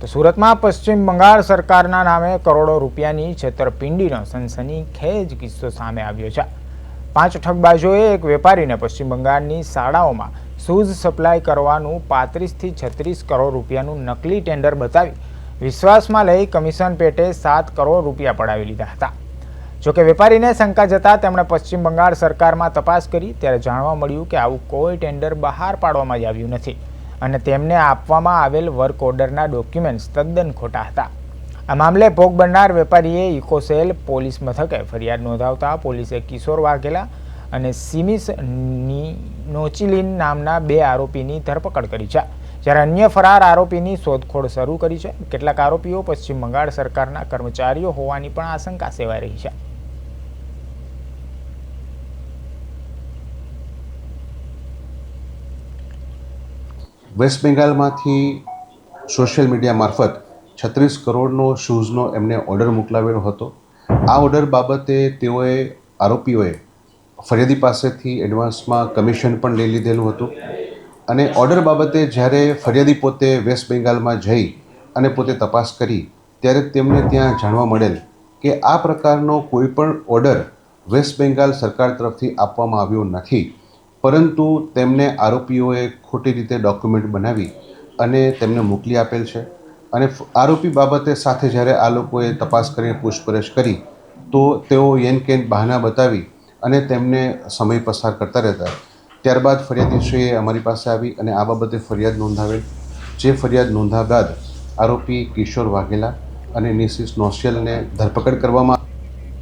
તો સુરતમાં પશ્ચિમ બંગાળ સરકારના નામે કરોડો રૂપિયાની છેતરપિંડીનો સનસનીખેજ કિસ્સો સામે આવ્યો છે। 5 ઠગબાજોએ એક વેપારીને પશ્ચિમ બંગાળની શાળાઓમાં શૂઝ સપ્લાય કરવાનું 35 થી 36 કરોડ રૂપિયાનું નકલી ટેન્ડર બતાવી વિશ્વાસમાં લઈ કમિશન પેટે 7 કરોડ રૂપિયા પડાવી લીધા હતા। જોકે વેપારીને શંકા જતા તેમણે પશ્ચિમ બંગાળ સરકારમાં તપાસ કરી ત્યારે જાણવા મળ્યું કે આવું કોઈ ટેન્ડર બહાર પાડવામાં જ આવ્યું નથી અને તેમને આપવામાં આવેલ વર્ક ઓર્ડરના ડોક્યુમેન્ટ્સ તદ્દન ખોટા હતા। આ મામલે ભોગ બનનાર વેપારીએ ઇકોસેલ પોલીસ મથકે ફરિયાદ નોંધાવતા પોલીસે કિશોર વાઘેલા અને સિમિસ નોચિલિન નામના 2 આરોપીની ધરપકડ કરી છે, જ્યારે અન્ય ફરાર આરોપીની શોધખોળ શરૂ કરી છે। કેટલાક આરોપીઓ પશ્ચિમ બંગાળ સરકારના કર્મચારીઓ હોવાની પણ આશંકા સેવાઈ રહી છે। વેસ્ટ બેંગાલમાંથી સોશિયલ મીડિયા મારફત 36 કરોડનો શૂઝનો એમને ઓર્ડર મોકલાવેલો હતો। આ ઓર્ડર બાબતે આરોપીઓએ ફરિયાદી પાસેથી એડવાન્સમાં કમિશન પણ લઈ લીધેલું હતું અને ઓર્ડર બાબતે જ્યારે ફરિયાદી પોતે વેસ્ટ બેંગાલમાં જઈ અને પોતે તપાસ કરી ત્યારે તેમને ત્યાં જાણવા મળેલ કે આ પ્રકારનો કોઈ પણ ઓર્ડર વેસ્ટ બેંગાલ સરકાર તરફથી આપવામાં આવ્યો નથી, પરંતુ તેમને આરોપીઓએ ખોટી રીતે ડોક્યુમેન્ટ બનાવી અને તેમને મોકલી આપેલ છે। અને આરોપી બાબતે સાથે જ્યારે આ લોકોએ તપાસ કરીને પૂછપરછ કરી તો તેઓ યેનકેન બહાના બતાવી અને તેમને સમય પસાર કરતા રહેતા। ત્યારબાદ ફરિયાદીશ્રીએ અમારી પાસે આવી અને આ બાબતે ફરિયાદ નોંધાવેલ। જે ફરિયાદ નોંધ્યા બાદ આરોપી કિશોર વાઘેલા અને મિસિસ નોશિયલને ધરપકડ કરવામાં